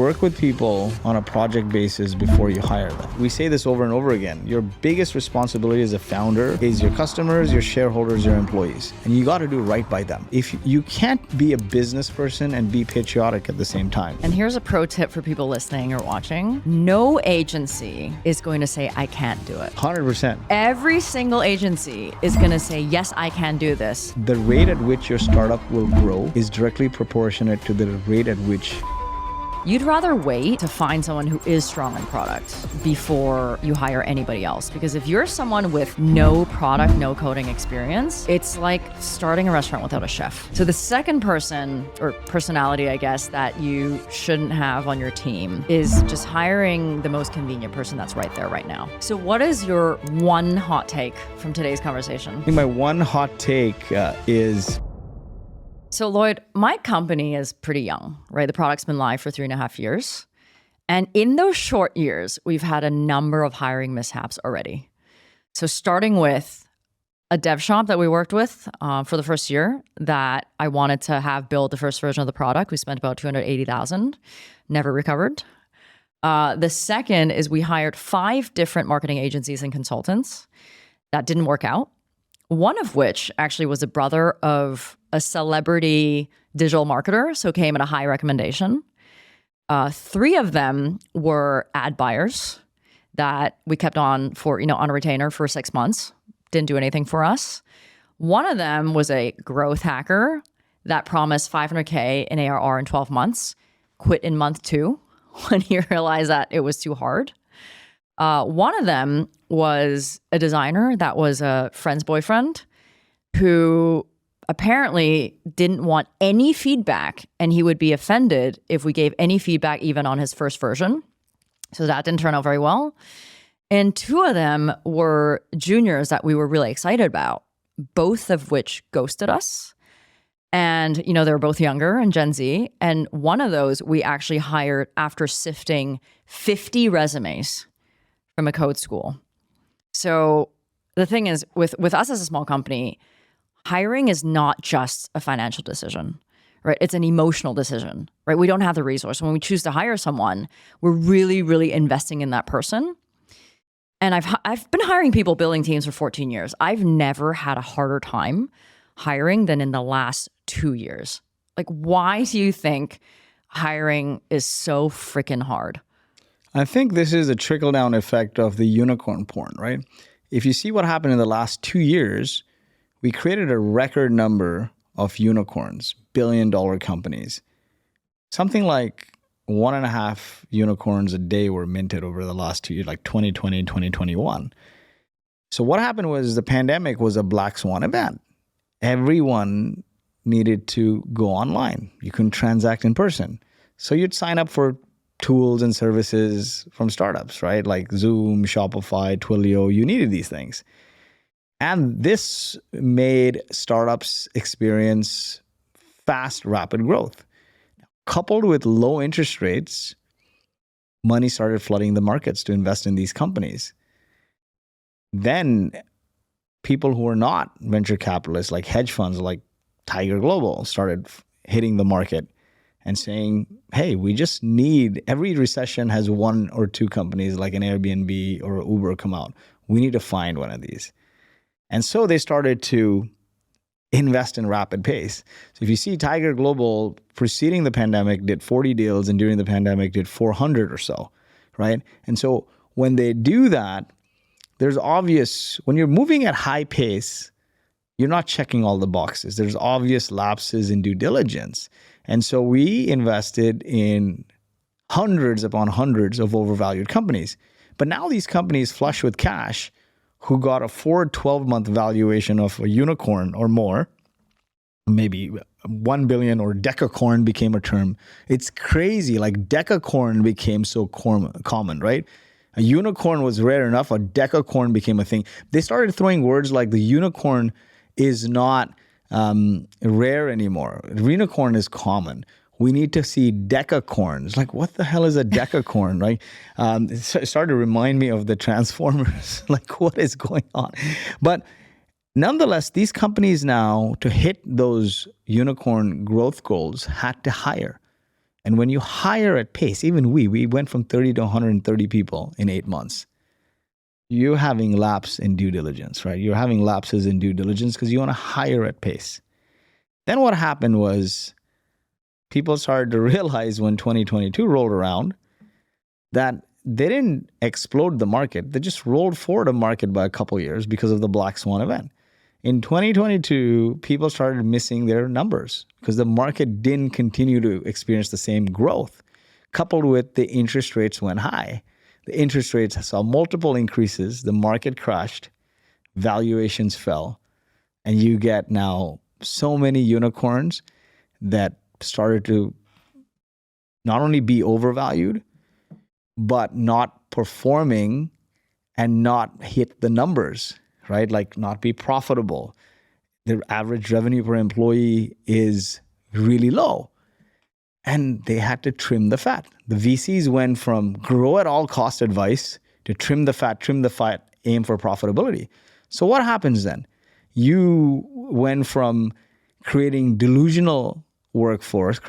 work with people on a project basis before you hire them. We say this over and over again. Your biggest responsibility as a founder is your customers, your shareholders, your employees. And you got to do right by them. If you can't be a business person and be patriotic at the same time. And here's a pro tip for people listening or watching. No agency is going to say, I can't do it. 100%. Every single agency is going to say, yes, I can do this. The rate at which your startup will grow is directly proportionate to the rate at which you'd rather wait to find someone who is strong in product before you hire anybody else. Because if you're someone with no product, no coding experience, it's like starting a restaurant without a chef. So the second person, or personality, I guess, that you shouldn't have on your team is just hiring the most convenient person that's right there right now. So what is your one hot take from today's conversation? I think my one hot take is... So Lloyd, my company is pretty young, right? The product's been live for 3.5 years. And in those short years, we've had a number of hiring mishaps already. So starting with a dev shop that we worked with for the first year that I wanted to have build the first version of the product. We spent about $280,000, never recovered. The second is we hired 5 different marketing agencies and consultants. That didn't work out. One of which actually was a brother of a celebrity digital marketer, so came at a high recommendation. 3 of them were ad buyers that we kept on for, on a retainer for 6 months. Didn't do anything for us. One of them was a growth hacker that promised $500K in ARR in 12 months, quit in month 2 when he realized that it was too hard. One of them was a designer that was a friend's boyfriend who apparently didn't want any feedback, and he would be offended if we gave any feedback even on his first version. So that didn't turn out very well. And 2 of them were juniors that we were really excited about, both of which ghosted us. And, they were both younger and Gen Z. And one of those we actually hired after sifting 50 resumes from a code school. So the thing is, with us as a small company, hiring is not just a financial decision, right? It's an emotional decision, right? We don't have the resource. When we choose to hire someone, we're really, really investing in that person. And I've been hiring people, building teams for 14 years. I've never had a harder time hiring than in the last 2 years. Like, why do you think hiring is so freaking hard? I think this is a trickle-down effect of the unicorn porn, right? If you see what happened in the last 2 years, we created a record number of unicorns, billion-dollar companies. Something like 1.5 unicorns a day were minted over the last 2 years, like 2020 and 2021. So what happened was the pandemic was a black swan event. Everyone needed to go online. You couldn't transact in person. So you'd sign up for tools and services from startups, right? Like Zoom, Shopify, Twilio, you needed these things. And this made startups experience fast, rapid growth. Coupled with low interest rates, money started flooding the markets to invest in these companies. Then people who were not venture capitalists, like hedge funds, like Tiger Global, started hitting the market and saying, hey, we just need, every recession has 1 or 2 companies like an Airbnb or Uber come out. We need to find one of these. And so they started to invest in rapid pace. So if you see Tiger Global preceding the pandemic did 40 deals and during the pandemic did 400 or so, right? And so when they do that, there's obvious, when you're moving at high pace, you're not checking all the boxes. There's obvious lapses in due diligence. And so we invested in hundreds upon hundreds of overvalued companies. But now these companies flush with cash who got a forward 12-month valuation of a unicorn or more, maybe 1 billion, or decacorn became a term. It's crazy, like decacorn became so common, right? A unicorn was rare enough, a decacorn became a thing. They started throwing words like the unicorn is not rare anymore. Unicorn is common. We need to see decacorns. Like, what the hell is a decacorn, right? It started to remind me of the Transformers. Like, what is going on? But nonetheless, these companies now, to hit those unicorn growth goals, had to hire. And when you hire at pace, even we went from 30 to 130 people in 8 months. You're having lapse in due diligence, right? You're having lapses in due diligence because you want to hire at pace. Then what happened was people started to realize when 2022 rolled around that they didn't explode the market. They just rolled forward a market by a couple of years because of the Black Swan event. In 2022, people started missing their numbers because the market didn't continue to experience the same growth, coupled with the interest rates went high. The interest rates saw multiple increases. The market crashed. Valuations fell. And you get now so many unicorns that started to not only be overvalued, but not performing and not hit the numbers, right? Like not be profitable. Their average revenue per employee is really low. And they had to trim the fat. The VCs went from grow at all cost advice to trim the fat, aim for profitability. So what happens then? You went from creating a delusional workforce,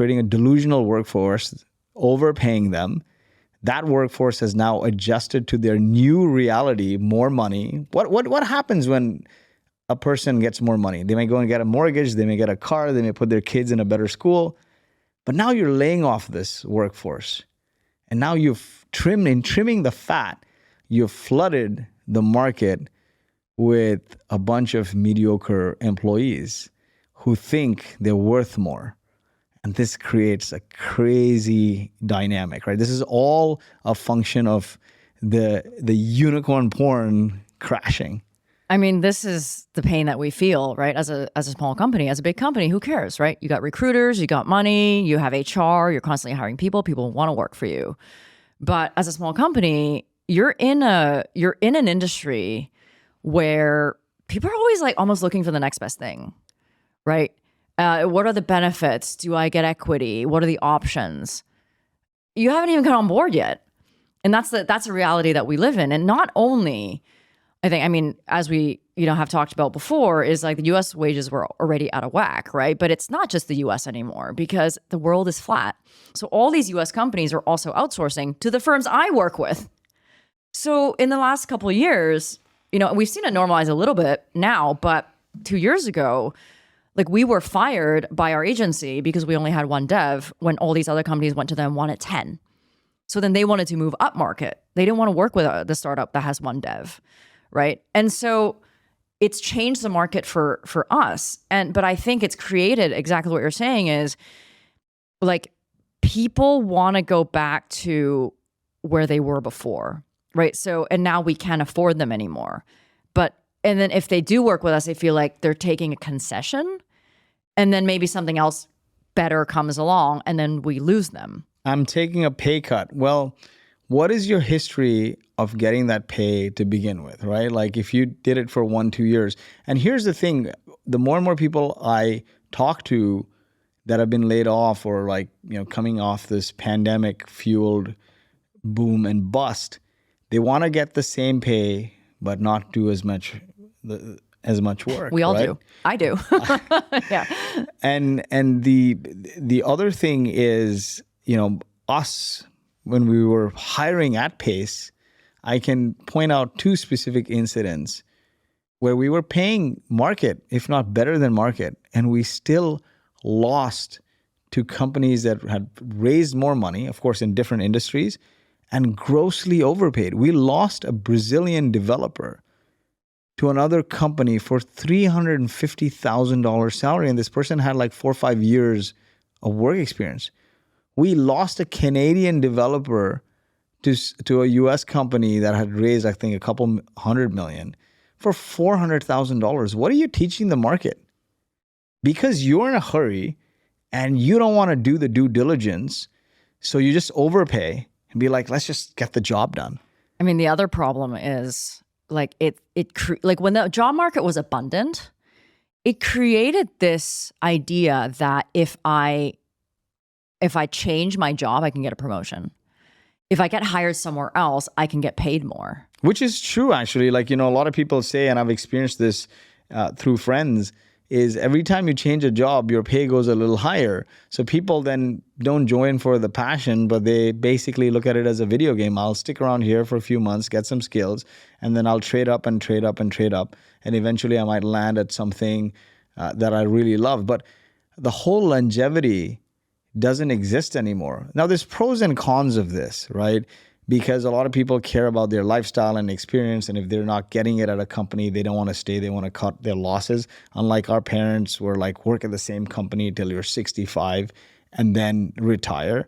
overpaying them. That workforce has now adjusted to their new reality, more money. What happens when a person gets more money? They may go and get a mortgage, they may get a car, they may put their kids in a better school. But now you're laying off this workforce. And now trimming the fat, you've flooded the market with a bunch of mediocre employees who think they're worth more. And this creates a crazy dynamic, right? This is all a function of the unicorn porn crashing. I mean, this is the pain that we feel, right? As a small company, as a big company, who cares, right? You got recruiters, you got money, you have HR, you're constantly hiring people. People want to work for you. But as a small company, you're in an industry where people are always like almost looking for the next best thing, right? What are the benefits? Do I get equity? What are the options? You haven't even got on board yet. And that's a reality that we live in. And not only, as we have talked about before, is like the US wages were already out of whack, right? But it's not just the US anymore because the world is flat. So all these US companies are also outsourcing to the firms I work with. So in the last couple of years, we've seen it normalize a little bit now, but 2 years ago, like we were fired by our agency because we only had one dev when all these other companies went to them, wanted 10. So then they wanted to move up market. They didn't want to work with the startup that has one dev, right? And so it's changed the market for us. But I think it's created exactly what you're saying is like people want to go back to where they were before, right? So, and now we can't afford them anymore. And then if they do work with us, they feel like they're taking a concession and then maybe something else better comes along and then we lose them. I'm taking a pay cut. Well, what is your history of getting that pay to begin with, right? Like if you did it for 1-2 years. And here's the thing, the more and more people I talk to that have been laid off or like, coming off this pandemic fueled boom and bust, they want to get the same pay but not do as much work. We all right? do. I do. Yeah. And the other thing is, us when we were hiring at pace, I can point out 2 specific incidents where we were paying market, if not better than market, and we still lost to companies that had raised more money, of course, in different industries, and grossly overpaid. We lost a Brazilian developer to another company for $350,000 salary, and this person had like 4 or 5 years of work experience. We lost a Canadian developer to a US company that had raised, I think, a couple $100 million for $400,000. What are you teaching the market? Because you're in a hurry and you don't want to do the due diligence, so you just overpay and be like, let's just get the job done. I mean, the other problem is like like when the job market was abundant, it created this idea that if I change my job, I can get a promotion. If I get hired somewhere else, I can get paid more. Which is true, actually. Like, a lot of people say, and I've experienced this through friends, is every time you change a job, your pay goes a little higher. So people then don't join for the passion, but they basically look at it as a video game. I'll stick around here for a few months, get some skills, and then I'll trade up and trade up and trade up. And eventually I might land at something that I really love. But the whole longevity doesn't exist anymore. Now, there's pros and cons of this, right? Because a lot of people care about their lifestyle and experience, and if they're not getting it at a company, they don't want to stay, they want to cut their losses. Unlike our parents were like, work at the same company till you're 65 and then retire.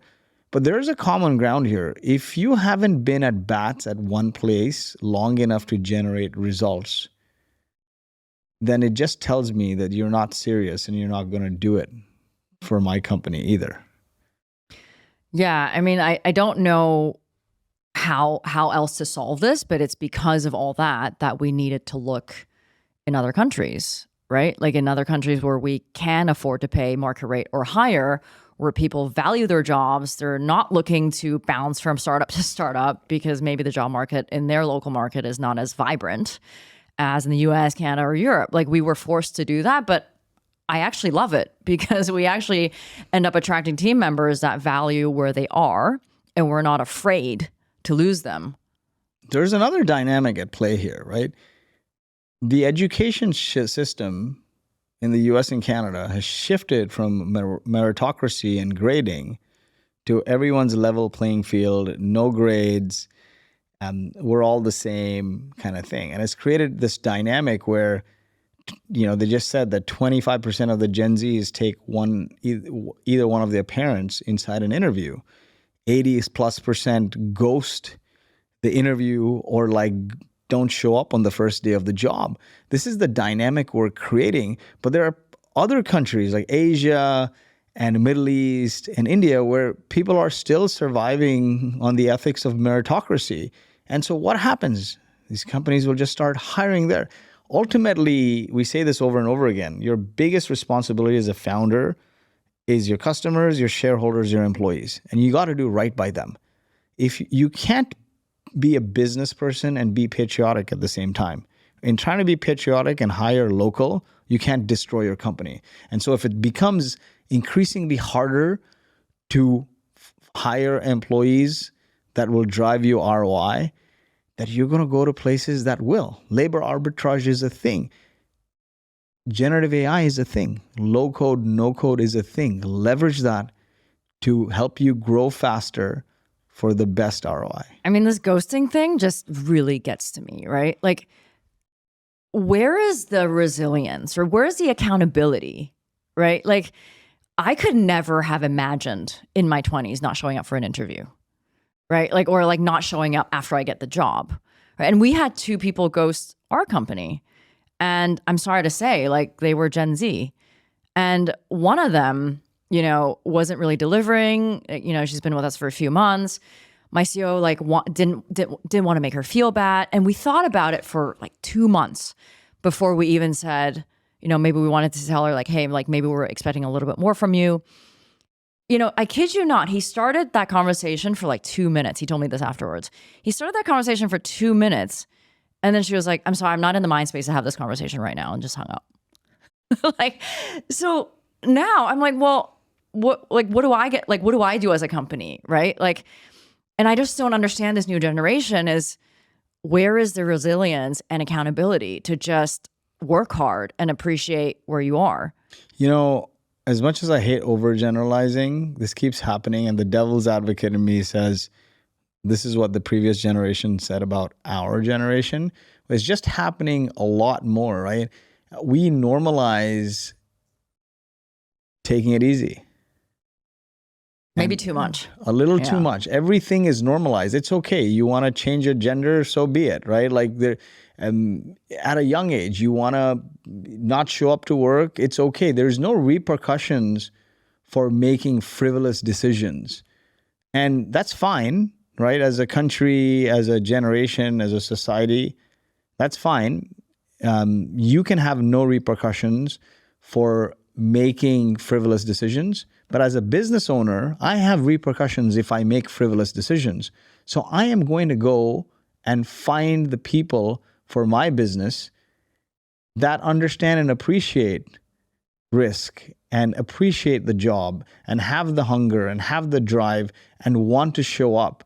But there is a common ground here. If you haven't been at bats at one place long enough to generate results, then it just tells me that you're not serious and you're not going to do it for my company either. Yeah, I mean, I don't know how else to solve this, but it's because of all that we needed to look in other countries, right? Like in other countries where we can afford to pay market rate or higher, where people value their jobs. They're not looking to bounce from startup to startup because maybe the job market in their local market is not as vibrant as in the US, Canada, or Europe. Like we were forced to do that, but I actually love it because we actually end up attracting team members that value where they are and we're not afraid to lose them. There's another dynamic at play here, right? The education system in the US and Canada has shifted from meritocracy and grading to everyone's level playing field, no grades, we're all the same kind of thing. And it's created this dynamic where, they just said that 25% of the Gen Zs take either one of their parents inside an interview. 80+% ghost the interview or like don't show up on the first day of the job. This is the dynamic we're creating. But there are other countries like Asia and Middle East and India where people are still surviving on the ethics of meritocracy. And so what happens? These companies will just start hiring there. Ultimately, we say this over and over again, your biggest responsibility as a founder is your customers, your shareholders, your employees, and you got to do right by them. If you can't be a business person and be patriotic at the same time. In trying to be patriotic and hire local, you can't destroy your company. And so if it becomes increasingly harder to hire employees that will drive you ROI, that you're going to go to places that will. Labor arbitrage is a thing. Generative AI is a thing. Low code, no code is a thing. Leverage that to help you grow faster for the best ROI. I mean, this ghosting thing just really gets to me, right? Like, where is the resilience or where's the accountability, right? Like, I could never have imagined in my 20s not showing up for an interview, right? Like, or like not showing up after I get the job, right? And we had 2 people ghost our company. And I'm sorry to say, like, they were Gen Z. And one of them, wasn't really delivering. She's been with us for a few months. My CEO didn't want to make her feel bad. And we thought about it for like 2 months before we even said, maybe we wanted to tell her like, hey, like maybe we're expecting a little bit more from you. I kid you not, he started that conversation for like 2 minutes. He told me this afterwards. He started that conversation for 2 minutes. And then she was like, I'm sorry, I'm not in the mind space to have this conversation right now, and just hung up. So now I'm like, well, what do I get? Like, what do I do as a company? Right. Like, and I just don't understand this new generation is where is the resilience and accountability to just work hard and appreciate where you are? As much as I hate overgeneralizing, this keeps happening. And the devil's advocate in me says, this is what the previous generation said about our generation. It's just happening a lot more, right? We normalize taking it easy. Maybe too much. A little too much. Everything is normalized. It's okay. You want to change your gender, so be it, right? Like at a young age, you want to not show up to work. It's okay. There's no repercussions for making frivolous decisions. And that's fine, right? As a country, as a generation, as a society, that's fine. You can have no repercussions for making frivolous decisions. But as a business owner, I have repercussions if I make frivolous decisions. So I am going to go and find the people for my business that understand and appreciate risk and appreciate the job and have the hunger and have the drive and want to show up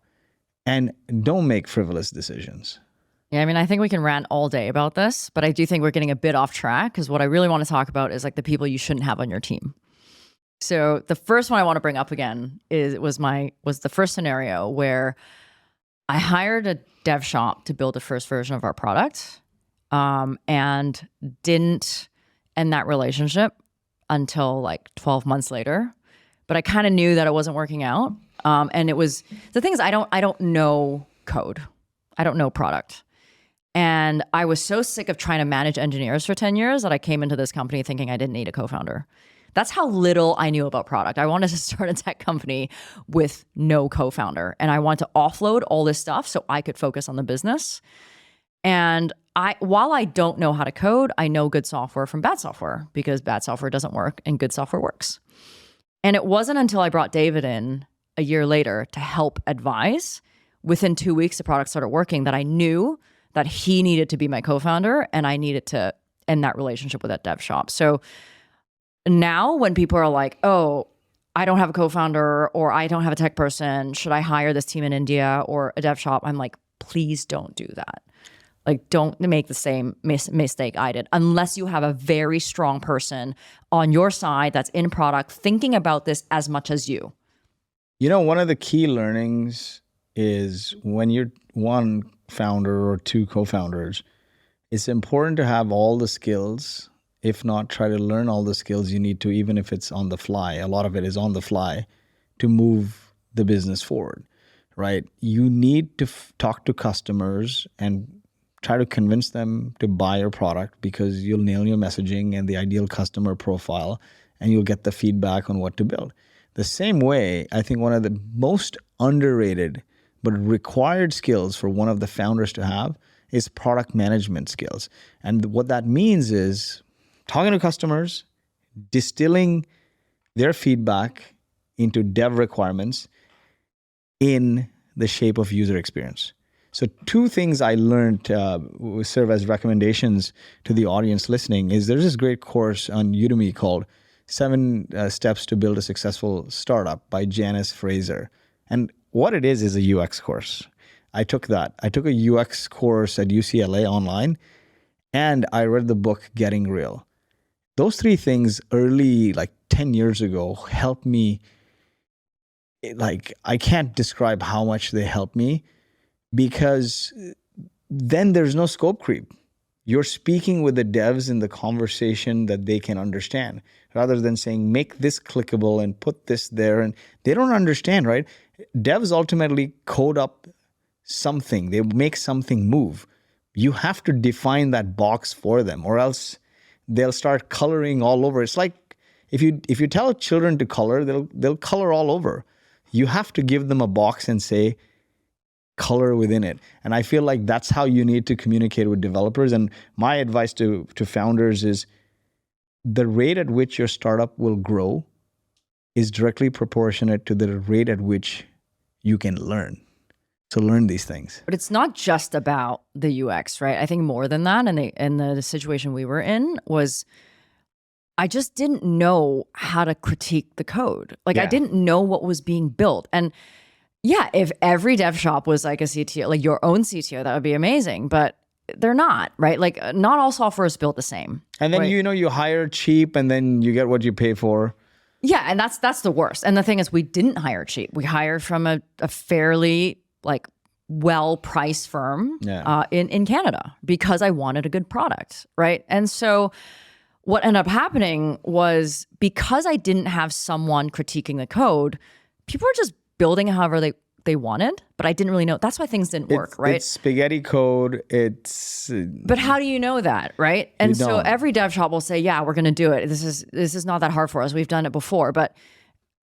and don't make frivolous decisions. Yeah, I mean, I think we can rant all day about this, but I do think we're getting a bit off track because what I really want to talk about is like the people you shouldn't have on your team. So the first one I want to bring up again was the first scenario where I hired a dev shop to build the first version of our product, and didn't end that relationship until like 12 months later. But I kind of knew that it wasn't working out. And it was, the thing is, I don't know code. I don't know product. And I was so sick of trying to manage engineers for 10 years that I came into this company thinking I didn't need a co-founder. That's how little I knew about product. I wanted to start a tech company with no co-founder. And I wanted to offload all this stuff so I could focus on the business. And while I don't know how to code, I know good software from bad software because bad software doesn't work and good software works. And it wasn't until I brought David in a year later to help advise, within 2 weeks the product started working, that I knew that he needed to be my co-founder and I needed to end that relationship with that dev shop. So now when people are like, oh, I don't have a co-founder or I don't have a tech person, should I hire this team in India or a dev shop? I'm like, please don't do that. Like, don't make the same mistake I did unless you have a very strong person on your side that's in product thinking about this as much as you. You know, one of the key learnings is when you're one founder or two co-founders, it's important to have all the skills, if not try to learn all the skills you need to, even if it's on the fly. A lot of it is on the fly to move the business forward, right? You need to talk to customers and try to convince them to buy your product because you'll nail your messaging and the ideal customer profile and you'll get the feedback on what to build. The same way, I think one of the most underrated but required skills for one of the founders to have is product management skills. And what that means is talking to customers, distilling their feedback into dev requirements in the shape of user experience. So two things I learned serve as recommendations to the audience listening is there's this great course on Udemy called 7 Steps to Build a Successful Startup by Janice Fraser. And what it is a UX course. I took that. I took a UX course at UCLA online and I read the book Getting Real. Those 3 things early, like 10 years ago, helped me. Like, I can't describe how much they helped me because then there's no scope creep. You're speaking with the devs in the conversation that they can understand rather than saying, make this clickable and put this there. And they don't understand, right? Devs ultimately code up something. They make something move. You have to define that box for them or else they'll start coloring all over. It's like if you tell children to color, they'll color all over. You have to give them a box and say, color within it. And I feel like that's how you need to communicate with developers. And my advice to founders is the rate at which your startup will grow is directly proportionate to the rate at which you can learn. So learn these things. But it's not just about the UX, right? I think more than that, and the situation we were in was I just didn't know how to critique the code. Like, I didn't know what was being built. And yeah, if every dev shop was like a CTO, like your own CTO, that would be amazing. But they're not, right? Like, not all software is built the same. And then, right? you hire cheap and then you get what you pay for. Yeah, and that's the worst. And the thing is, we didn't hire cheap. We hired from a fairly like well-priced firm in Canada because I wanted a good product, right? And so what ended up happening was because I didn't have someone critiquing the code, people were just building it however they wanted, but I didn't really know. That's why things didn't work, right? It's spaghetti code. But how do you know that, right? And so every dev shop will say, yeah, we're going to do it. This is not that hard for us. We've done it before. But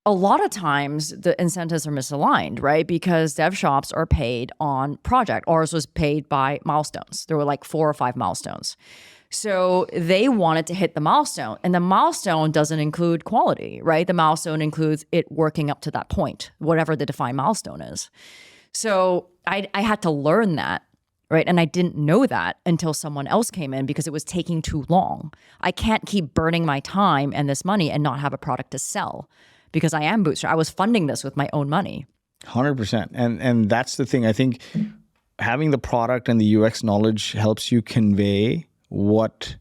a lot of times the incentives are misaligned, right? Because dev shops are paid on project. Ours was paid by milestones. There were like 4 or 5 milestones. So they wanted to hit the milestone, and the milestone doesn't include quality, right? The milestone includes it working up to that point, whatever the defined milestone is. So I had to learn that, right? And I didn't know that until someone else came in because it was taking too long. I can't keep burning my time and this money and not have a product to sell because I am bootstrap. I was funding this with my own money. 100%. And that's the thing. I think having the product and the UX knowledge helps you convey what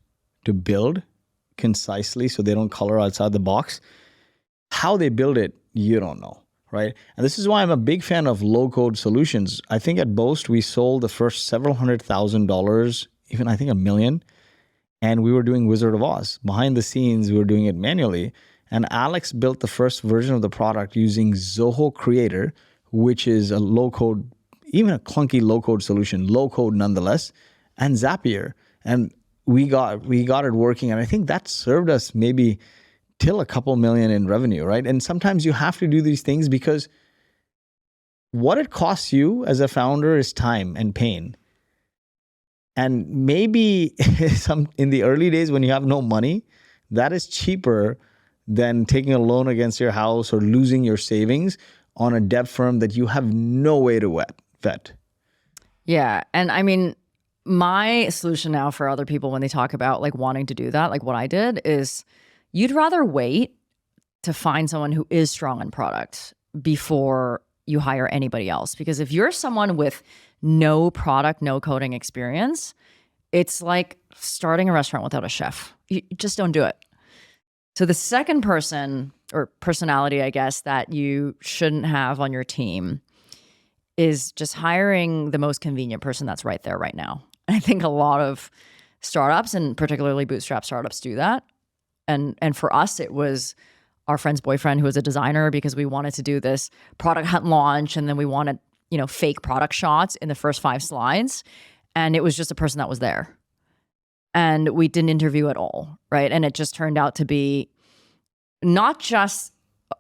to build concisely so they don't color outside the box. How they build it, you don't know, right? And this is why I'm a big fan of low-code solutions. I think at Boast, we sold the first several $100,000, even I think $1 million, and we were doing Wizard of Oz. Behind the scenes, we were doing it manually. And Alex built the first version of the product using Zoho Creator, which is a low-code, even a clunky low-code solution, low-code nonetheless, and Zapier. And we got it working. And I think that served us maybe till a couple million in revenue, right? And sometimes you have to do these things because what it costs you as a founder is time and pain. And maybe in the early days when you have no money, that is cheaper than taking a loan against your house or losing your savings on a debt firm that you have no way to vet. Yeah. And I mean, my solution now for other people when they talk about like wanting to do that, like what I did is you'd rather wait to find someone who is strong in product before you hire anybody else. Because if you're someone with no product, no coding experience, it's like starting a restaurant without a chef. You just don't do it. So the second person or personality, I guess, that you shouldn't have on your team is just hiring the most convenient person that's right there right now. And I think a lot of startups and particularly bootstrap startups do that. And for us, it was our friend's boyfriend who was a designer because we wanted to do this product hunt launch. And then we wanted, fake product shots in the first 5 slides. And it was just a person that was there. And we didn't interview at all, right? And it just turned out to be not just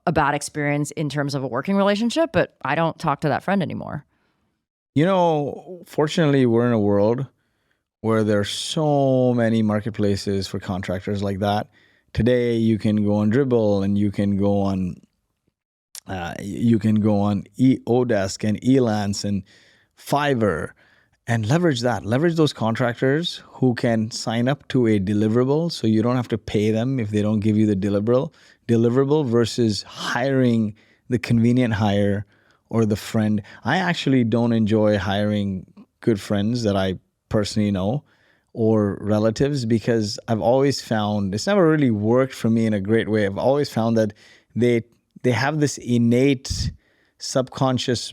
a bad experience in terms of a working relationship, but I don't talk to that friend anymore. Fortunately, we're in a world where there's so many marketplaces for contractors like that. Today, you can go on Dribbble and you can go on Odesk and Elance and Fiverr. And leverage that. Leverage those contractors who can sign up to a deliverable so you don't have to pay them if they don't give you the deliverable versus hiring the convenient hire or the friend. I actually don't enjoy hiring good friends that I personally know or relatives because I've always found, it's never really worked for me in a great way. I've always found that they have this innate subconscious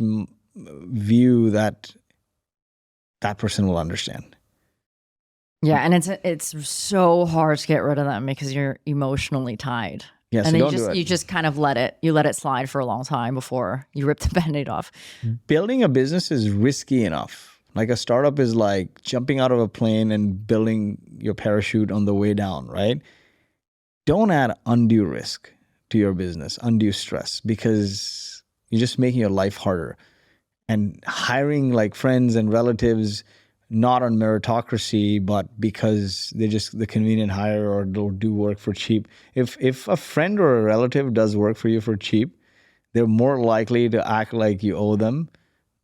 view that person will understand. Yeah, and it's so hard to get rid of them because you're emotionally tied. Yeah, so and then you just kind of let it slide for a long time before you rip the Band-Aid off. Building a business is risky enough. Like a startup is like jumping out of a plane and building your parachute on the way down, right? Don't add undue risk to your business, undue stress, because you're just making your life harder. And hiring like friends and relatives, not on meritocracy, but because they're just the convenient hire or they'll do work for cheap. If a friend or a relative does work for you for cheap, they're more likely to act like you owe them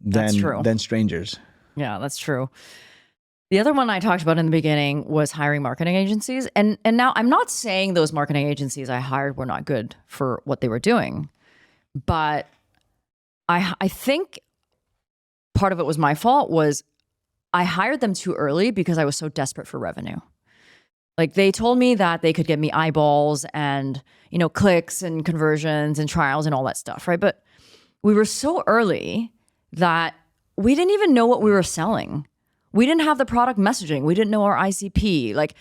than strangers. Yeah, that's true. The other one I talked about in the beginning was hiring marketing agencies. And now I'm not saying those marketing agencies I hired were not good for what they were doing, but I think part of it was my fault was I hired them too early because I was so desperate for revenue. Like they told me that they could get me eyeballs and, clicks and conversions and trials and all that stuff, right? But we were so early that we didn't even know what we were selling. We didn't have the product messaging. We didn't know our ICP. Like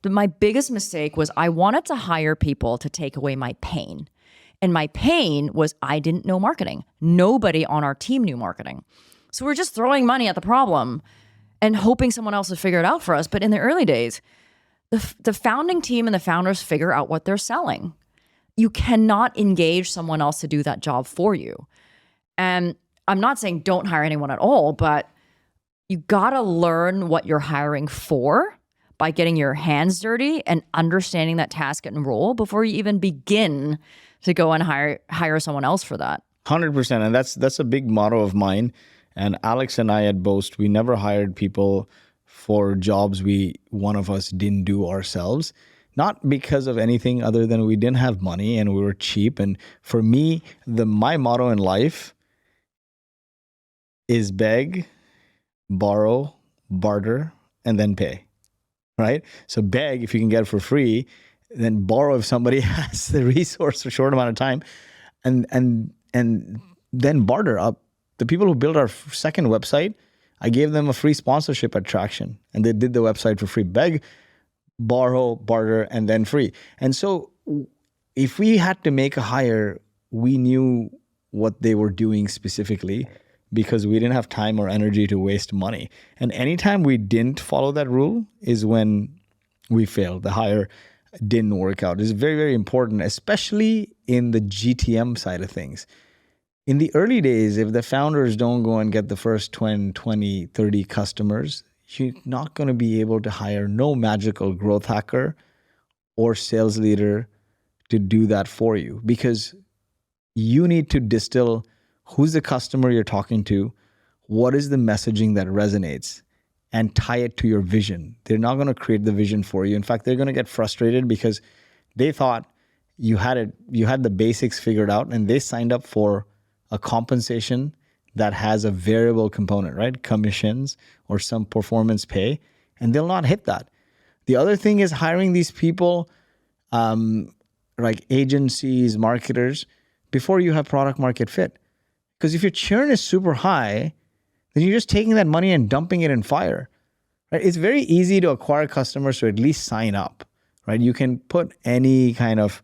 my biggest mistake was I wanted to hire people to take away my pain. And my pain was I didn't know marketing. Nobody on our team knew marketing. So we're just throwing money at the problem and hoping someone else would figure it out for us. But in the early days, the founding team and the founders figure out what they're selling. You cannot engage someone else to do that job for you. And I'm not saying don't hire anyone at all, but you gotta learn what you're hiring for by getting your hands dirty and understanding that task and role before you even begin to go and hire someone else for that. 100%. And that's a big motto of mine. And Alex and I at Boast, we never hired people for jobs one of us didn't do ourselves. Not because of anything other than we didn't have money and we were cheap. And for me, my motto in life is beg, borrow, barter, and then pay. Right? So beg if you can get it for free, then borrow if somebody has the resource for a short amount of time, and then barter up. The people who built our second website, I gave them a free sponsorship at Traction, and they did the website for free. Beg, borrow, barter, and then free. And so if we had to make a hire, we knew what they were doing specifically because we didn't have time or energy to waste money. And anytime we didn't follow that rule is when we failed. The hire didn't work out. It's very, very important, especially in the GTM side of things. In the early days, if the founders don't go and get the first 20, 30 customers, you're not going to be able to hire no magical growth hacker or sales leader to do that for you, because you need to distill who's the customer you're talking to, what is the messaging that resonates, and tie it to your vision. They're not going to create the vision for you. In fact, they're going to get frustrated because they thought you had the basics figured out, and they signed up for a compensation that has a variable component, right? Commissions or some performance pay, and they'll not hit that. The other thing is hiring these people, like agencies, marketers, before you have product market fit. Because if your churn is super high, then you're just taking that money and dumping it in fire. Right? It's very easy to acquire customers to at least sign up. Right? You can put any kind of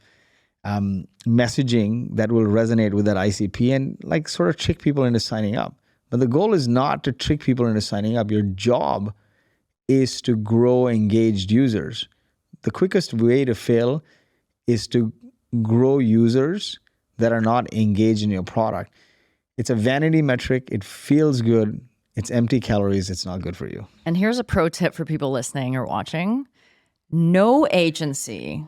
messaging that will resonate with that ICP and like sort of trick people into signing up. But the goal is not to trick people into signing up. Your job is to grow engaged users. The quickest way to fail is to grow users that are not engaged in your product. It's a vanity metric. It feels good. It's empty calories. It's not good for you. And here's a pro tip for people listening or watching. No agency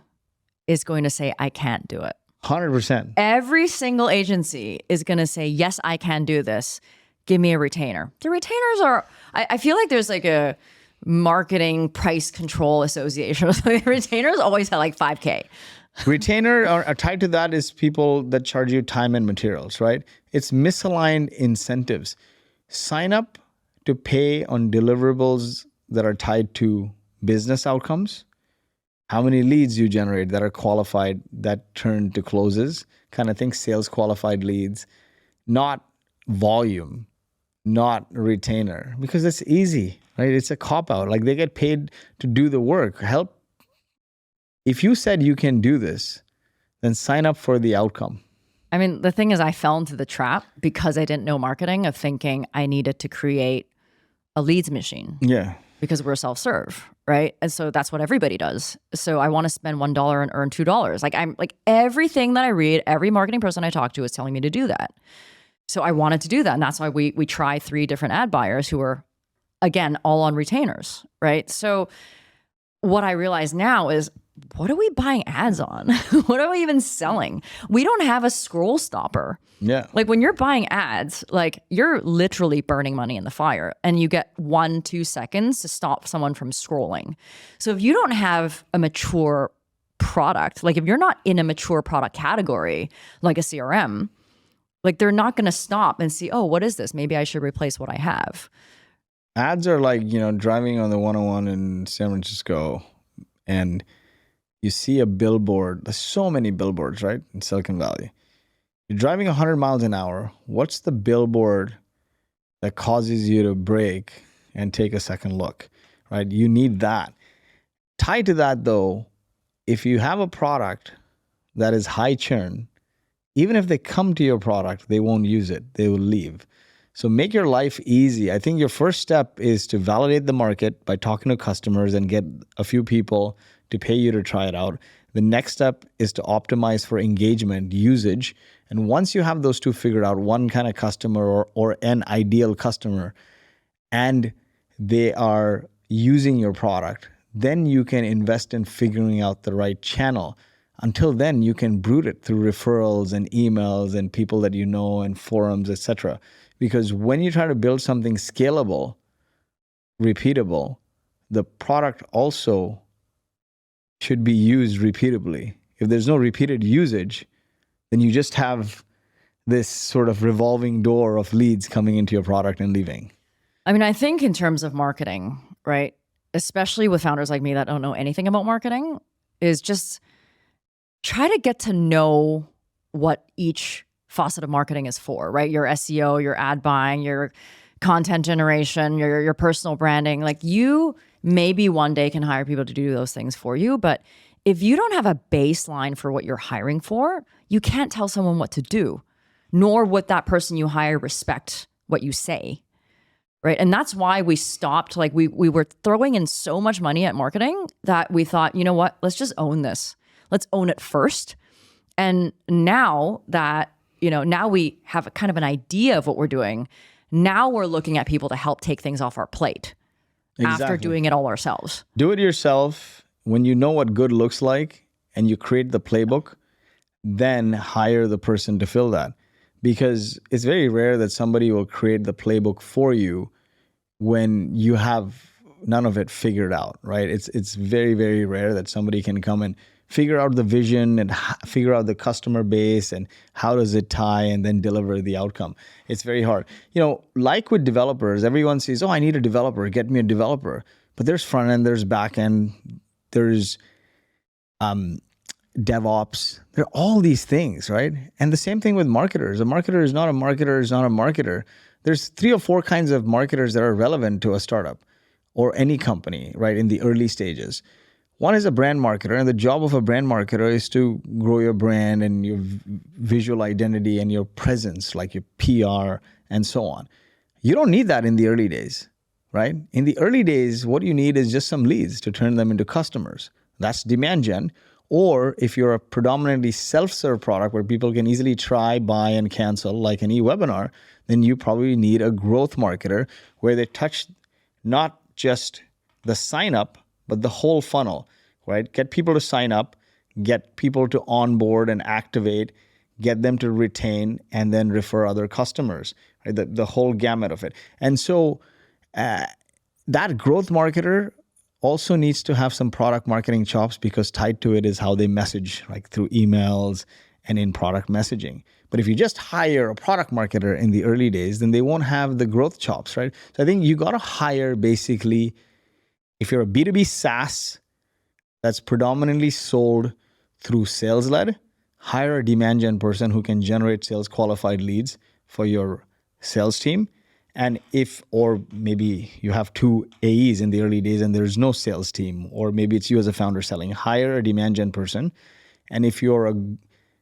is going to say, I can't do it. 100%. Every single agency is going to say, yes, I can do this. Give me a retainer. The retainers are, I feel like there's like a marketing price control association. Retainers always have like 5K. Retainer are tied to that is people that charge you time and materials, right? It's misaligned incentives. Sign up to pay on deliverables that are tied to business outcomes. How many leads you generate that are qualified, that turn to closes, kind of thing, sales qualified leads, not volume, not retainer, because it's easy, right? It's a cop-out. Like they get paid to do the work. Help. If you said you can do this, then sign up for the outcome. I mean, the thing is, I fell into the trap because I didn't know marketing of thinking I needed to create a leads machine. Yeah. Because we're self-serve, right? And so that's what everybody does. So I want to spend $1 and earn $2. Like I'm like everything that I read, every marketing person I talk to is telling me to do that. So I wanted to do that. And that's why we try 3 different ad buyers who are, again, all on retainers, right? So what I realize now is, what are we buying ads on? What are we even selling? We don't have a scroll stopper. Yeah. Like when you're buying ads, like you're literally burning money in the fire and you get 1-2 seconds to stop someone from scrolling. So if you don't have a mature product, like if you're not in a mature product category, like a CRM, like they're not going to stop and see, oh, what is this? Maybe I should replace what I have. Ads are like, driving on the 101 in San Francisco and you see a billboard. There's so many billboards, right? In Silicon Valley. You're driving 100 miles an hour. What's the billboard that causes you to brake and take a second look, right? You need that. Tied to that though, if you have a product that is high churn, even if they come to your product, they won't use it. They will leave. So make your life easy. I think your first step is to validate the market by talking to customers and get a few people to pay you to try it out. The next step is to optimize for engagement, usage. And once you have those 2 figured out, one kind of customer or an ideal customer, and they are using your product, then you can invest in figuring out the right channel. Until then, you can brood it through referrals and emails and people that you know and forums, etc. Because when you try to build something scalable, repeatable, the product also should be used repeatably. If there's no repeated usage, then you just have this sort of revolving door of leads coming into your product and leaving. I mean, I think in terms of marketing, right, especially with founders like me that don't know anything about marketing, is just try to get to know what each facet of marketing is for, right? Your SEO, your ad buying, your content generation, your personal branding. Like, you maybe one day can hire people to do those things for you, but if you don't have a baseline for what you're hiring for, you can't tell someone what to do, nor would that person you hire respect what you say, right? And that's why we stopped. Like, we were throwing in so much money at marketing that we thought, you know what, let's just own this. Let's own it first. And now that, now we have a kind of an idea of what we're doing, now we're looking at people to help take things off our plate after doing it all ourselves. Do it yourself. When you know what good looks like and you create the playbook, then hire the person to fill that. Because it's very rare that somebody will create the playbook for you when you have none of it figured out, right? It's very, very rare that somebody can come and figure out the vision and figure out the customer base and how does it tie and then deliver the outcome. It's very hard. Like with developers, everyone says, oh, I need a developer, get me a developer. But there's front end, there's back end, there's DevOps. There are all these things, right? And the same thing with marketers. A marketer is not a marketer is not a marketer. There's 3 or 4 kinds of marketers that are relevant to a startup or any company, right, in the early stages. One is a brand marketer, and the job of a brand marketer is to grow your brand and your visual identity and your presence, like your PR and so on. You don't need that in the early days, right? In the early days, what you need is just some leads to turn them into customers. That's demand gen. Or if you're a predominantly self-serve product where people can easily try, buy, and cancel like an e-webinar, then you probably need a growth marketer where they touch not just the sign up, but the whole funnel, right? Get people to sign up, get people to onboard and activate, get them to retain, and then refer other customers, right? The whole gamut of it. And so that growth marketer also needs to have some product marketing chops, because tied to it is how they message, like through emails and in product messaging. But if you just hire a product marketer in the early days, then they won't have the growth chops, right? So I think you got to hire basically, if you're a B2B SaaS that's predominantly sold through sales-led, hire a demand gen person who can generate sales qualified leads for your sales team. And or maybe you have 2 AEs in the early days and there's no sales team, or maybe it's you as a founder selling, hire a demand gen person. And if you're a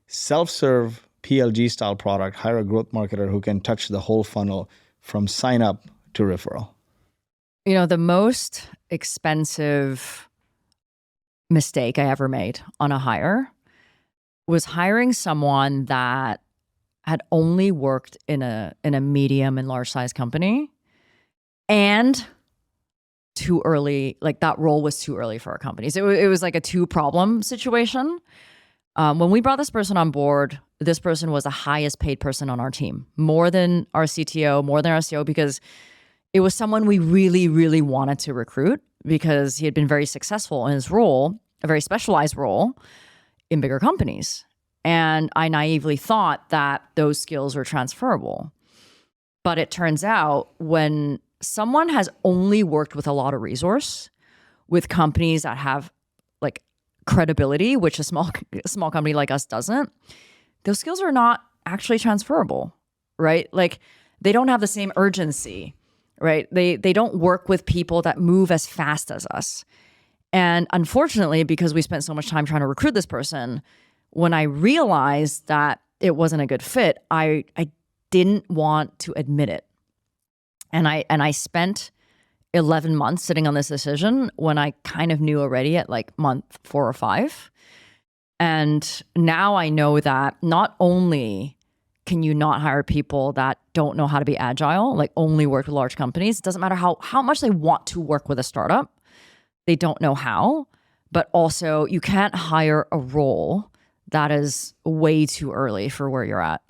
self-serve PLG style product, hire a growth marketer who can touch the whole funnel from sign up to referral. The most expensive mistake I ever made on a hire was hiring someone that had only worked in a medium and large size company, and too early. Like, that role was too early for our companies. It was like a 2-problem situation. When we brought this person on board, this person was the highest paid person on our team, more than our CTO, more than our CEO, because it was someone we really, really wanted to recruit because he had been very successful in his role, a very specialized role in bigger companies. And I naively thought that those skills were transferable. But it turns out when someone has only worked with a lot of resource, with companies that have like credibility, which a small company like us doesn't, those skills are not actually transferable, right? Like, they don't have the same urgency, right? They don't work with people that move as fast as us. And unfortunately, because we spent so much time trying to recruit this person, when I realized that it wasn't a good fit, I didn't want to admit it. And I spent 11 months sitting on this decision when I kind of knew already at like month 4 or 5. And now I know that not only can you not hire people that don't know how to be agile, like only work with large companies, it doesn't matter how much they want to work with a startup, they don't know how, but also you can't hire a role that is way too early for where you're at.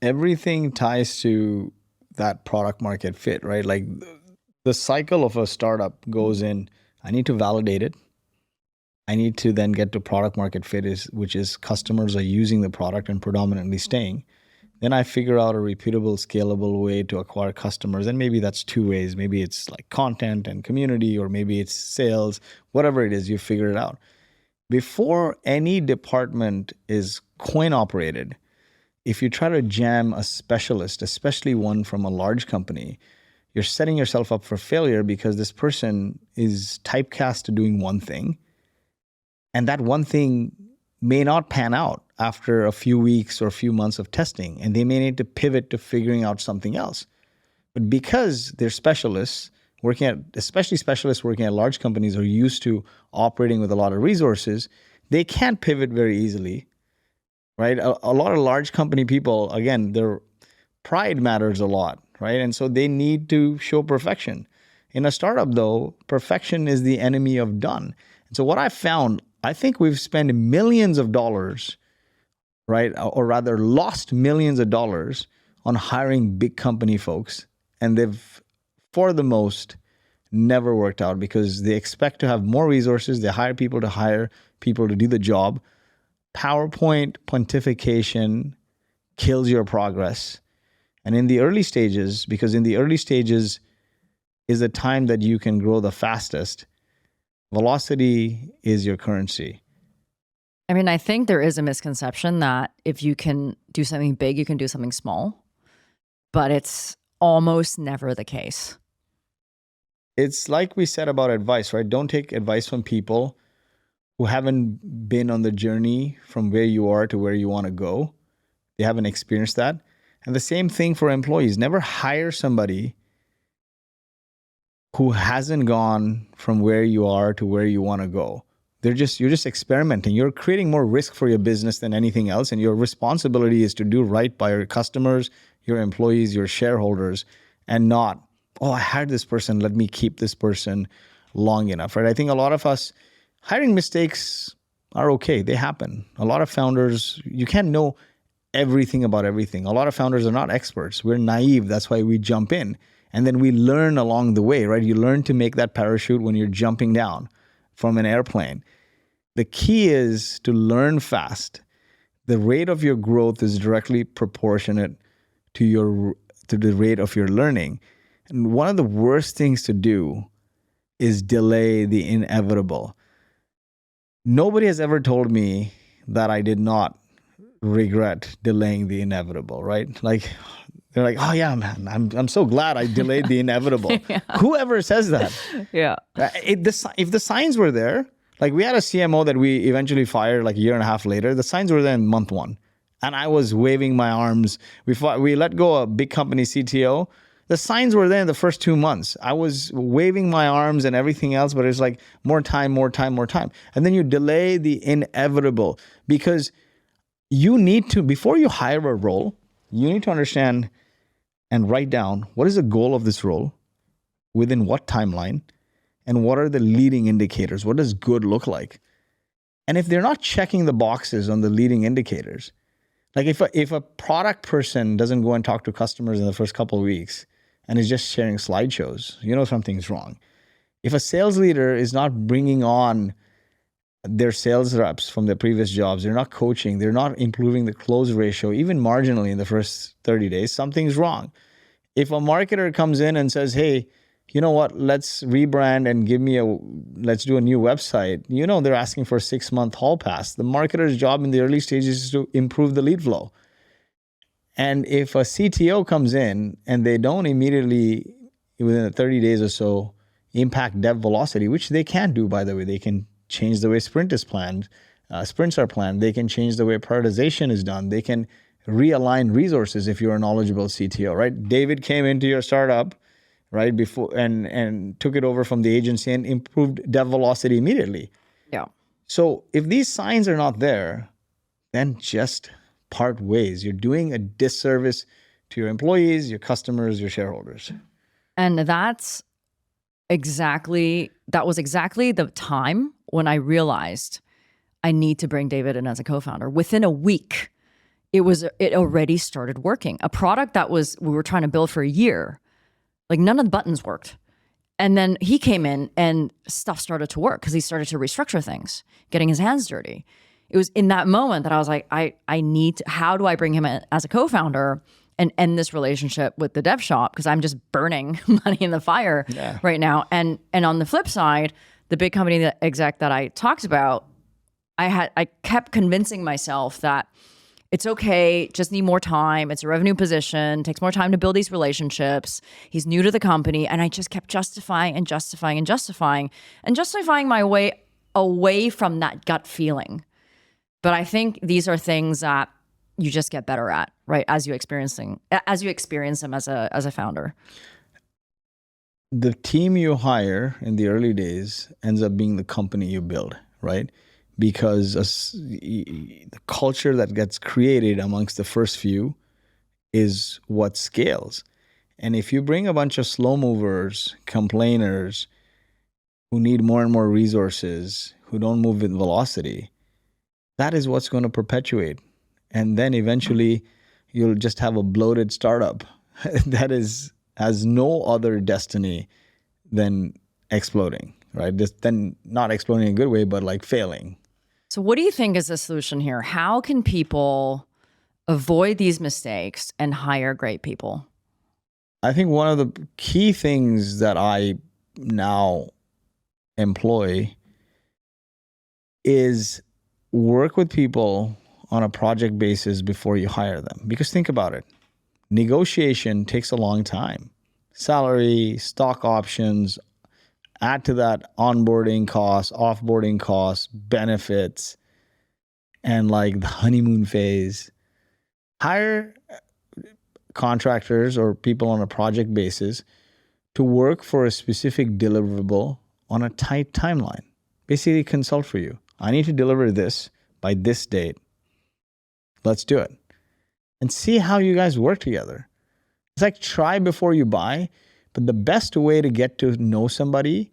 Everything ties to that product market fit, right? Like the cycle of a startup goes in, I need to validate it. I need to then get to product market fit, which is customers are using the product and predominantly staying. Then I figure out a repeatable, scalable way to acquire customers. And maybe that's two ways. Maybe it's like content and community, or maybe it's sales, whatever it is, you figure it out. Before any department is coin operated, if you try to jam a specialist, especially one from a large company, you're setting yourself up for failure because this person is typecast to doing one thing. And that one thing may not pan out after a few weeks or a few months of testing, and they may need to pivot to figuring out something else. But because they're specialists, especially specialists working at large companies are used to operating with a lot of resources, they can't pivot very easily, right? A lot of large company people, again, their pride matters a lot, right? And so they need to show perfection. In a startup, though, perfection is the enemy of done. And so what I found, I think we've spent millions of dollars, right? Or rather lost millions of dollars on hiring big company folks. And they've, for the most, never worked out because they expect to have more resources. They hire people to do the job. PowerPoint pontification kills your progress. And in the early stages, because in the early stages is the time that you can grow the fastest, velocity is your currency. I mean, I think there is a misconception that if you can do something big, you can do something small, but it's almost never the case. It's like we said about advice, right? Don't take advice from people who haven't been on the journey from where you are to where you want to go. They haven't experienced that. And the same thing for employees. Never hire somebody who hasn't gone from where you are to where you want to go. You're just experimenting. You're creating more risk for your business than anything else. And your responsibility is to do right by your customers, your employees, your shareholders, and not, oh, I hired this person, let me keep this person long enough, right? I think a lot of us, hiring mistakes are okay. They happen. A lot of founders, you can't know everything about everything. A lot of founders are not experts. We're naive. That's why we jump in. And then we learn along the way, right? You learn to make that parachute when you're jumping down from an airplane. The key is to learn fast. The rate of your growth is directly proportionate to the rate of your learning. And one of the worst things to do is delay the inevitable. Nobody has ever told me that I did not regret delaying the inevitable, right? Like, they're like, oh yeah, man, I'm so glad I delayed the inevitable. Yeah. Whoever says that. Yeah. If the signs were there, like we had a CMO that we eventually fired like a year and a half later, the signs were there in month one. And I was waving my arms. We let go of a big company CTO. The signs were there in the first 2 months. I was waving my arms and everything else, but it's like more time. And then you delay the inevitable because you need to, before you hire a role, you need to understand and write down what is the goal of this role, within what timeline, and what are the leading indicators? What does good look like? And if they're not checking the boxes on the leading indicators, like if a product person doesn't go and talk to customers in the first couple of weeks and is just sharing slideshows, you know something's wrong. If a sales leader is not bringing on their sales reps from their previous jobs, they're not coaching, they're not improving the close ratio, even marginally in the first 30 days, something's wrong. If a marketer comes in and says, hey, you know what, let's rebrand and let's do a new website, you know they're asking for a 6-month hall pass. The marketer's job in the early stages is to improve the lead flow. And if a CTO comes in and they don't immediately, within 30 days or so, impact dev velocity, which they can do, by the way, they can change the way sprints are planned. They can change the way prioritization is done. They can realign resources if you're a knowledgeable CTO, right? David came into your startup, right, before and took it over from the agency and improved dev velocity immediately. Yeah. So if these signs are not there, then just part ways. You're doing a disservice to your employees, your customers, your shareholders. And that was exactly the time when I realized I need to bring David in as a co-founder. Within a week, it already started working. A product that we were trying to build for a year, like none of the buttons worked. And then he came in and stuff started to work because he started to restructure things, getting his hands dirty. It was in that moment that I was like, I need to, how do I bring him in as a co-founder and end this relationship with the dev shop? Because I'm just burning money in the fire right now. And on the flip side, the big company exec that I talked about, I kept convincing myself that it's okay, just need more time. It's a revenue position, takes more time to build these relationships. He's new to the company. And I just kept justifying my way away from that gut feeling. But I think these are things that you just get better at, right? As you experience them as a founder. The team you hire in the early days ends up being the company you build, right? Because the culture that gets created amongst the first few is what scales. And if you bring a bunch of slow movers, complainers, who need more and more resources, who don't move with velocity, that is what's going to perpetuate. And then eventually you'll just have a bloated startup that has no other destiny than exploding, right? Then not exploding in a good way, but like failing. So what do you think is the solution here? How can people avoid these mistakes and hire great people? I think one of the key things that I now employ is work with people on a project basis before you hire them. Because think about it. Negotiation takes a long time. Salary, stock options, add to that onboarding costs, offboarding costs, benefits, and like the honeymoon phase. Hire contractors or people on a project basis to work for a specific deliverable on a tight timeline. Basically consult for you. I need to deliver this by this date. Let's do it. And see how you guys work together. It's like try before you buy, but the best way to get to know somebody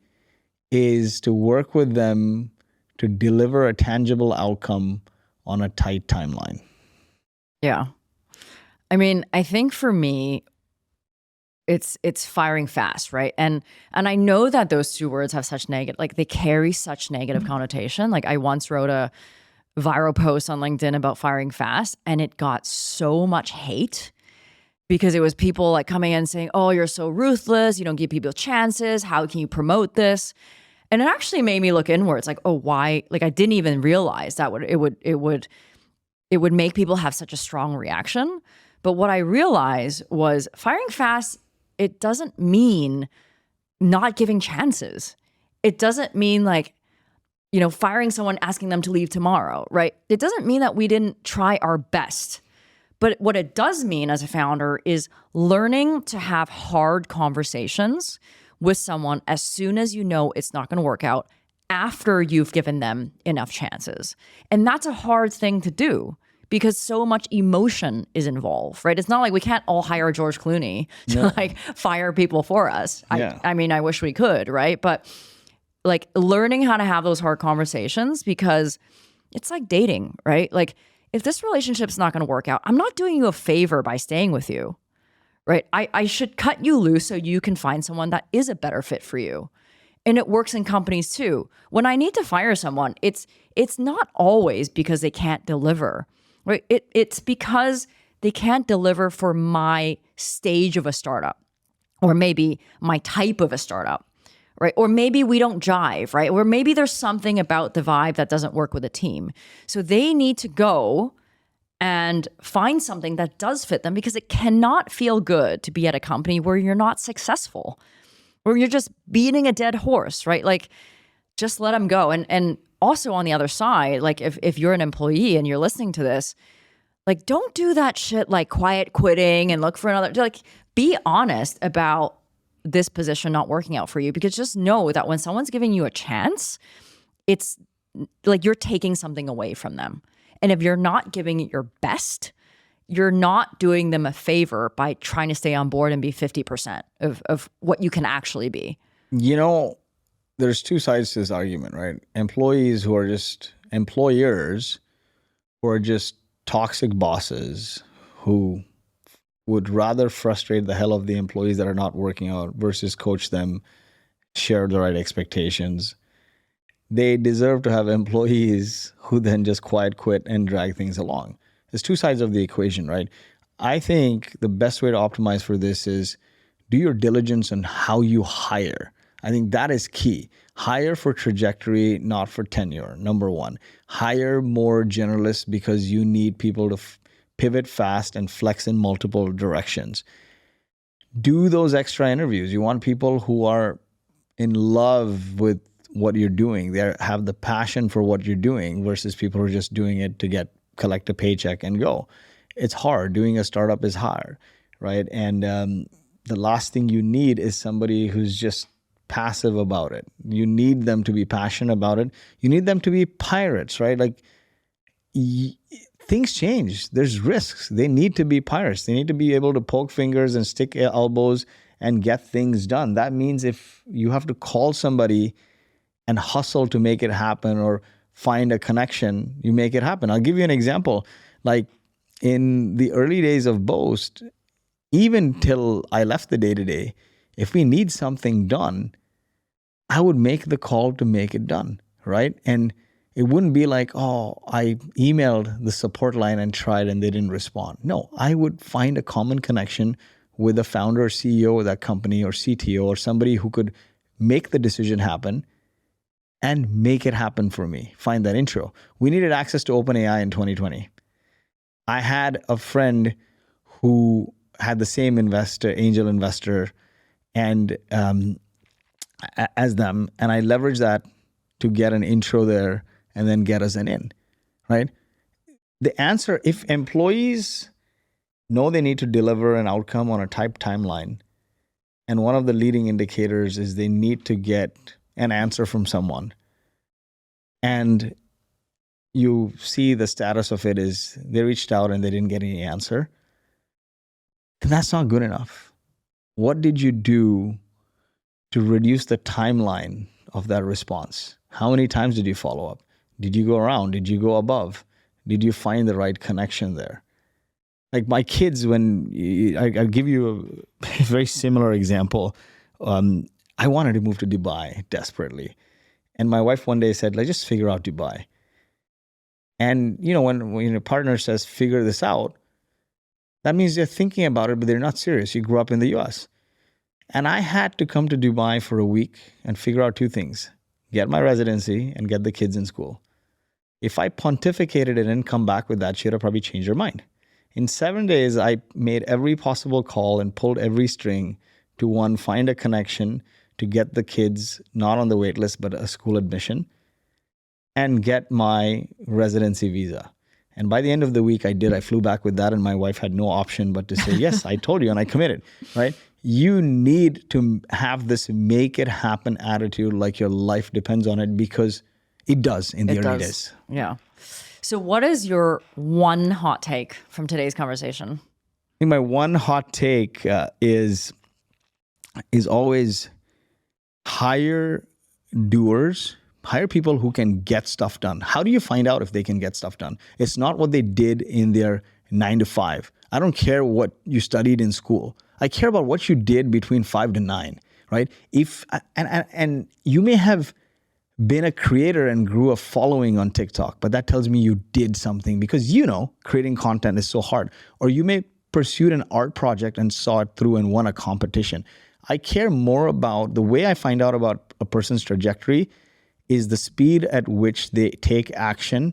is to work with them to deliver a tangible outcome on a tight timeline. Yeah. I mean, I think for me, it's firing fast, right? And I know that those two words have such negative, like they carry such negative connotation. Like I once wrote a viral post on LinkedIn about firing fast, and it got so much hate because it was people like coming in saying, "Oh, you're so ruthless. You don't give people chances. How can you promote this?" And it actually made me look inwards, like, "Oh, why?" Like I didn't even realize that it would make people have such a strong reaction. But what I realized was firing fast, it doesn't mean not giving chances. It doesn't mean like, firing someone, asking them to leave tomorrow, right? It doesn't mean that we didn't try our best. But what it does mean as a founder is learning to have hard conversations with someone as soon as you know it's not going to work out after you've given them enough chances. And that's a hard thing to do because so much emotion is involved, right? It's not like we can't all hire George Clooney to like fire people for us. Yeah. I mean, I wish we could, right? But like learning how to have those hard conversations, because it's like dating, right? Like if this relationship's not going to work out, I'm not doing you a favor by staying with you, right? I should cut you loose so you can find someone that is a better fit for you. And it works in companies too. When I need to fire someone, it's not always because they can't deliver, right? It's because they can't deliver for my stage of a startup, or maybe my type of a startup, right? Or maybe we don't jive, right? Or maybe there's something about the vibe that doesn't work with a team. So they need to go and find something that does fit them, because it cannot feel good to be at a company where you're not successful, where you're just beating a dead horse, right? Like just let them go. And also on the other side, like if you're an employee and you're listening to this, like don't do that shit like quiet quitting and look for another, like be honest about this position not working out for you, because just know that when someone's giving you a chance, it's like you're taking something away from them. And if you're not giving it your best, you're not doing them a favor by trying to stay on board and be 50% of what you can actually be. There's two sides to this argument, right? Employees who are just employers who are just toxic bosses who would rather frustrate the hell of the employees that are not working out versus coach them, share the right expectations. They deserve to have employees who then just quiet quit and drag things along. There's two sides of the equation, right? I think the best way to optimize for this is do your diligence on how you hire. I think that is key. Hire for trajectory, not for tenure. Number one, hire more generalists because you need people to pivot fast and flex in multiple directions. Do those extra interviews. You want people who are in love with what you're doing. They have the passion for what you're doing versus people who are just doing it to collect a paycheck and go. It's hard. Doing a startup is hard, right? And the last thing you need is somebody who's just passive about it. You need them to be passionate about it. You need them to be pirates, right? Like things change. There's risks. They need to be pirates. They need to be able to poke fingers and stick elbows and get things done. That means if you have to call somebody and hustle to make it happen or find a connection, you make it happen. I'll give you an example. Like in the early days of Boast, even till I left the day-to-day, if we need something done, I would make the call to make it done, right? And it wouldn't be like, oh, I emailed the support line and tried and they didn't respond. No, I would find a common connection with the founder or CEO of that company or CTO or somebody who could make the decision happen and make it happen for me. Find that intro. We needed access to OpenAI in 2020. I had a friend who had the same angel investor, and as them, and I leveraged that to get an intro there and then get us an in, right? The answer, if employees know they need to deliver an outcome on a tight timeline, and one of the leading indicators is they need to get an answer from someone, and you see the status of it is they reached out and they didn't get any answer, then that's not good enough. What did you do to reduce the timeline of that response? How many times did you follow up? Did you go around? Did you go above? Did you find the right connection there? Like my kids, I'll give you a very similar example. I wanted to move to Dubai desperately. And my wife one day said, let's just figure out Dubai. And when your partner says, figure this out, that means they're thinking about it, but they're not serious. You grew up in the US. And I had to come to Dubai for a week and figure out two things: get my residency and get the kids in school. If I pontificated and didn't come back with that, she'd have probably changed her mind. In 7 days, I made every possible call and pulled every string to, one, find a connection to get the kids not on the wait list, but a school admission, and get my residency visa. And by the end of the week, I did. I flew back with that, and my wife had no option but to say, yes, I told you, and I committed, right? You need to have this make it happen attitude like your life depends on it, because it does in the early days. Yeah. So what is your one hot take from today's conversation? I think my one hot take is always hire doers. Hire people who can get stuff done. How do you find out if they can get stuff done? It's not what they did in their 9 to 5. I don't care what you studied in school. I care about what you did between 5 to 9, right? And you may have been a creator and grew a following on TikTok, but that tells me you did something, because creating content is so hard. Or you may pursued an art project and saw it through and won a competition. I care more about the way I find out about a person's trajectory is the speed at which they take action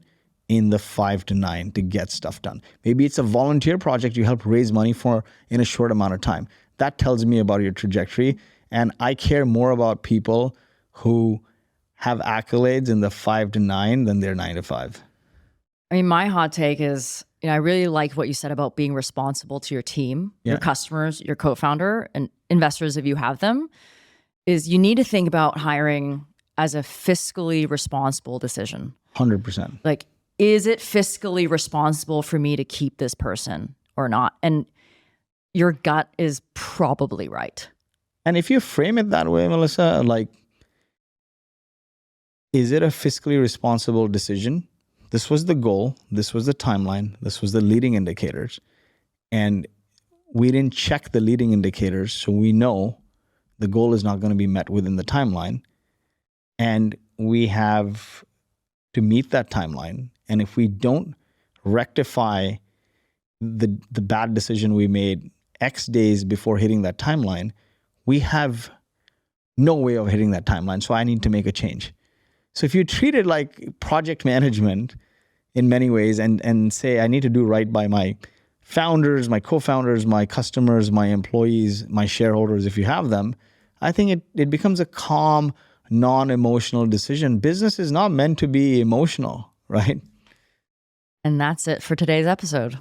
in the 5 to 9 to get stuff done. Maybe it's a volunteer project you help raise money for in a short amount of time. That tells me about your trajectory. And I care more about people who have accolades in the 5 to 9 than their 9 to 5. I mean, my hot take is, I really like what you said about being responsible to your team, your customers, your co-founder, and investors if you have them, is you need to think about hiring as a fiscally responsible decision. 100%. Like, is it fiscally responsible for me to keep this person or not? And your gut is probably right. And if you frame it that way, Melissa, like, is it a fiscally responsible decision? this was the goal, this was the timeline, this was the leading indicators, and we didn't check the leading indicators, so we know the goal is not going to be met within the timeline, and we have to meet that timeline. And if we don't rectify the bad decision we made X days before hitting that timeline, we have no way of hitting that timeline. So I need to make a change. So if you treat it like project management in many ways and say, I need to do right by my founders, my co-founders, my customers, my employees, my shareholders, if you have them, I think it becomes a calm, non-emotional decision. Business is not meant to be emotional, right? And that's it for today's episode.